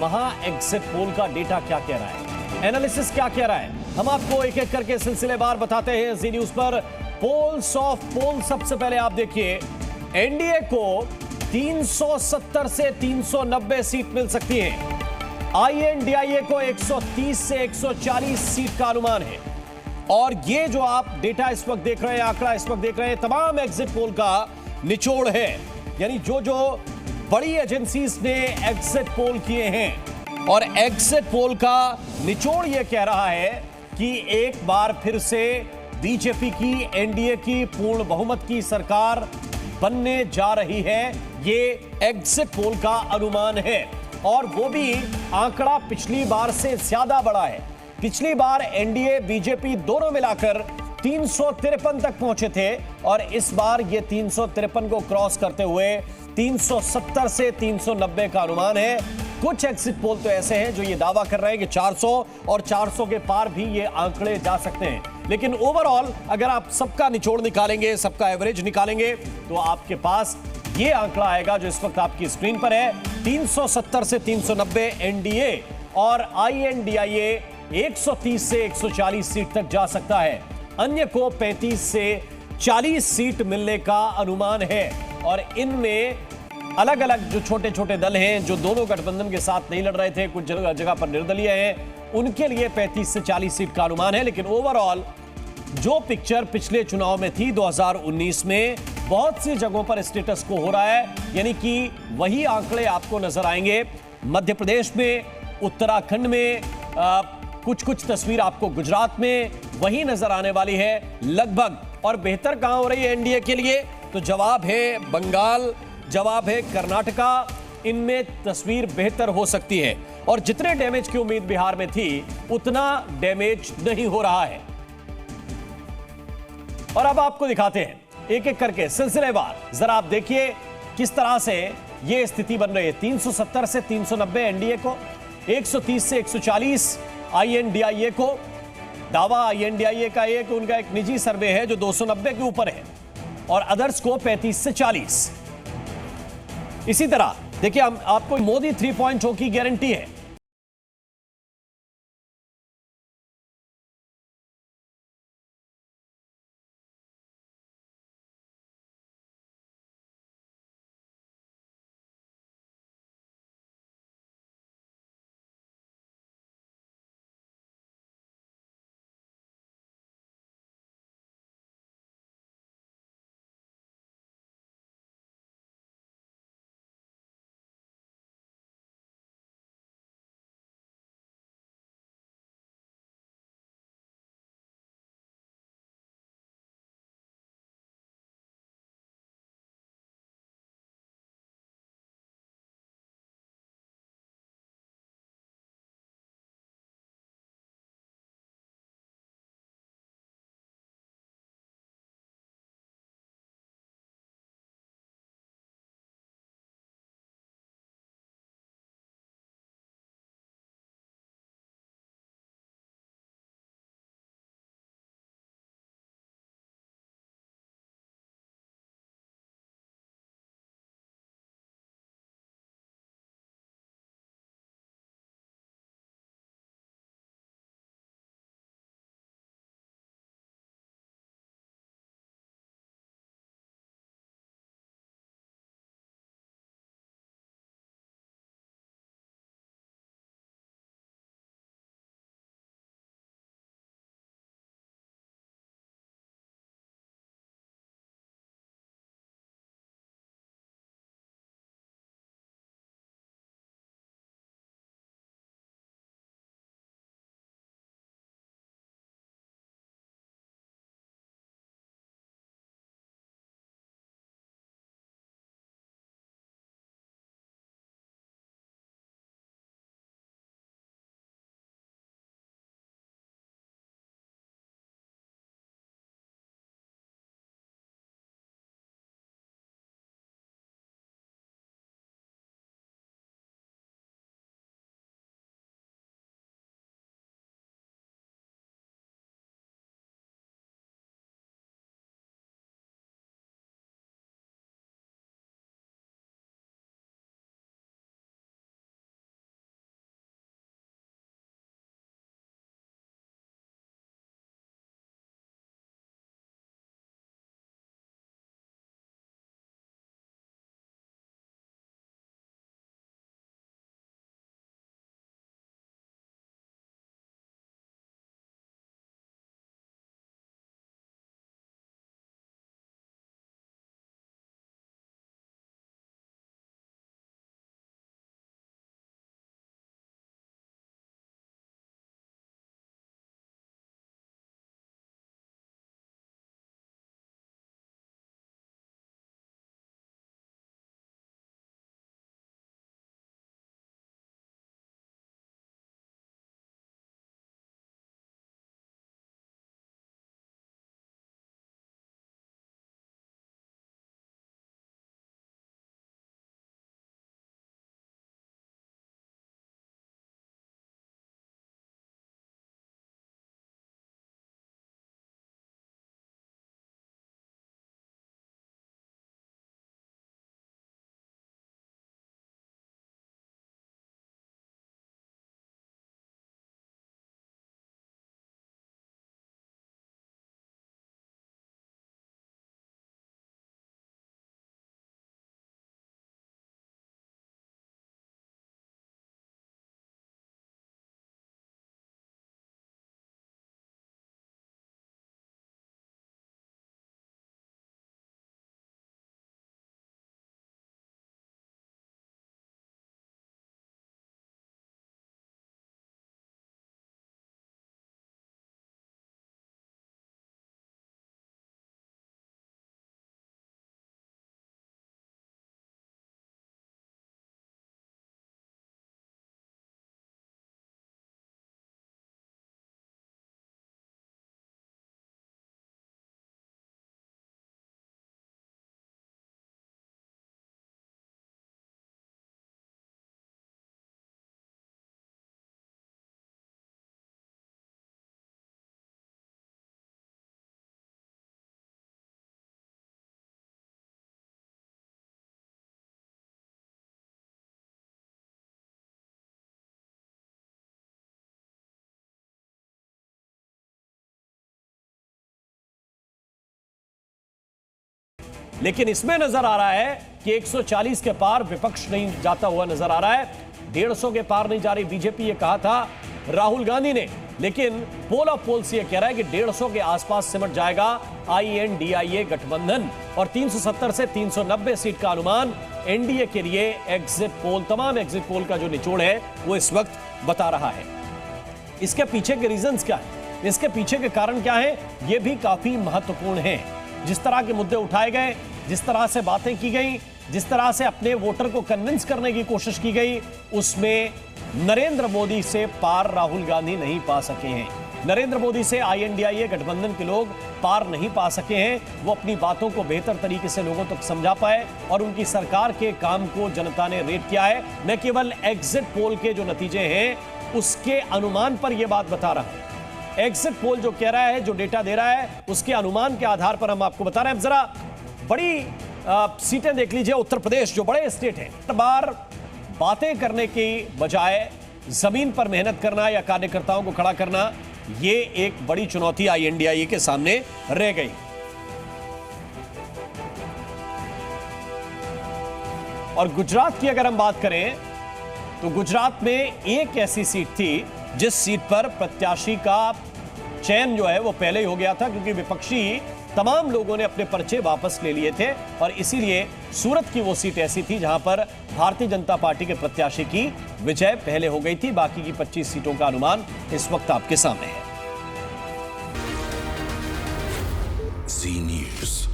वहां exit poll का data क्या कह रहा है, एनालिसिस क्या कह रहा है, हम आपको एक एक करके सिलसिलेवार बताते हैं जी न्यूज पर। पोल्स ऑफ पोल, सबसे पहले आप देखिए, एनडीए को 370 से 390 सीट मिल सकती है। आईएनडीआईए को 130 से 140 सीट का अनुमान है। और ये जो आप डेटा इस वक्त देख रहे हैं, आंकड़ा इस वक्त देख रहे हैं, तमाम एग्जिट पोल का निचोड़ है। यानी जो जो बड़ी एजेंसीज ने एग्जिट पोल किए हैं, और एग्जिट पोल का निचोड़ ये कह रहा है कि एक बार फिर से बीजेपी की, एनडीए की पूर्ण बहुमत की सरकार बनने जा रही है। ये एग्जिट पोल का अनुमान है, और वो भी आंकड़ा पिछली बार से ज्यादा बड़ा है। पिछली बार एनडीए बीजेपी दोनों मिलाकर 353 तक पहुंचे थे, और इस बार ये 353 को क्रॉस करते हुए 370 से 390 का अनुमान है। कुछ एग्जिट पोल तो ऐसे हैं जो ये दावा कर रहे हैं कि 400 और 400 के पार भी ये आंकड़े जा सकते हैं। लेकिन ओवरऑल अगर आप सबका निचोड़ निकालेंगे, सबका एवरेज निकालेंगे, तो आपके पास ये आंकड़ा आएगा जो इस वक्त आपकी स्क्रीन पर है। 370 से 390 एनडीए, और आईएनडीआईए 130 से 140 सीट तक जा सकता है। अन्य को 35 से 40 सीट मिलने का अनुमान है। और इनमें अलग अलग जो छोटे छोटे दल हैं, जो दोनों गठबंधन के साथ नहीं लड़ रहे थे, कुछ जगह जगह पर निर्दलीय हैं, उनके लिए 35 से 40 सीट का अनुमान है। लेकिन ओवरऑल जो पिक्चर पिछले चुनाव में थी 2019 में, बहुत सी जगहों पर स्टेटस को हो रहा है। यानी कि वही आंकड़े आपको नजर आएंगे। मध्य प्रदेश में, उत्तराखंड में, कुछ कुछ तस्वीर आपको गुजरात में वही नजर आने वाली है लगभग। और बेहतर कहां हो रही है एनडीए के लिए, तो जवाब है बंगाल, जवाब है कर्नाटका। इनमें तस्वीर बेहतर हो सकती है, और जितने डैमेज की उम्मीद बिहार में थी, उतना डैमेज नहीं हो रहा है। और अब आपको दिखाते हैं एक एक करके सिलसिलेवार। जरा आप देखिए किस तरह से यह स्थिति बन रही है। 370 से 390 एनडीए को, 130 से 140 आईएनडीआईए को। दावा आईएनडीआईए का एक उनका एक निजी सर्वे है जो 290 के ऊपर है, और अदर्स को 35 से 40। इसी तरह देखिए, हम आपको मोदी 3.0 की गारंटी है। लेकिन इसमें नजर आ रहा है कि 140 के पार विपक्ष नहीं जाता हुआ नजर आ रहा है। 150 के पार नहीं जा रही बीजेपी, ये कहा था राहुल गांधी ने, लेकिन पोल ऑफ पोल्स ये कह रहा है कि 150 के आसपास सिमट जाएगा INDIA गठबंधन, और 370 से 390 सीट का अनुमान एनडीए के लिए एग्जिट पोल, तमाम एग्जिट पोल का जो निचोड़ है वो इस वक्त बता रहा है। इसके पीछे के रीजंस क्या है, इसके पीछे के कारण क्या है, ये भी काफी महत्वपूर्ण है। जिस तरह के मुद्दे उठाए गए, जिस तरह से बातें की गई, जिस तरह से अपने वोटर को कन्विंस करने की कोशिश की गई, उसमें नरेंद्र मोदी से पार राहुल गांधी नहीं पा सके हैं। नरेंद्र मोदी से INDIA गठबंधन के लोग पार नहीं पा सके हैं। वो अपनी बातों को बेहतर तरीके से लोगों तक समझा पाए और उनकी सरकार के काम को जनता ने रेट किया है। मैं केवल एग्जिट पोल के जो नतीजे हैं उसके अनुमान पर यह बात बता रहा हूं। एग्जिट पोल जो कह रहा है, जो डेटा दे रहा है, उसके अनुमान के आधार पर हम आपको बता रहे हैं। जरा बड़ी सीटें देख लीजिए। उत्तर प्रदेश जो बड़े स्टेट है, हर बार बातें करने की बजाय जमीन पर मेहनत करना या कार्यकर्ताओं को खड़ा करना, ये एक बड़ी चुनौती INDIA के सामने रह गई। और गुजरात की अगर हम बात करें तो गुजरात में एक ऐसी सीट थी जिस सीट पर प्रत्याशी का चयन जो है वो पहले ही हो गया था, क्योंकि विपक्षी तमाम लोगों ने अपने पर्चे वापस ले लिए थे, और इसीलिए सूरत की वो सीट ऐसी थी जहां पर भारतीय जनता पार्टी के प्रत्याशी की विजय पहले हो गई थी। बाकी की 25 सीटों का अनुमान इस वक्त आपके सामने है। Z News।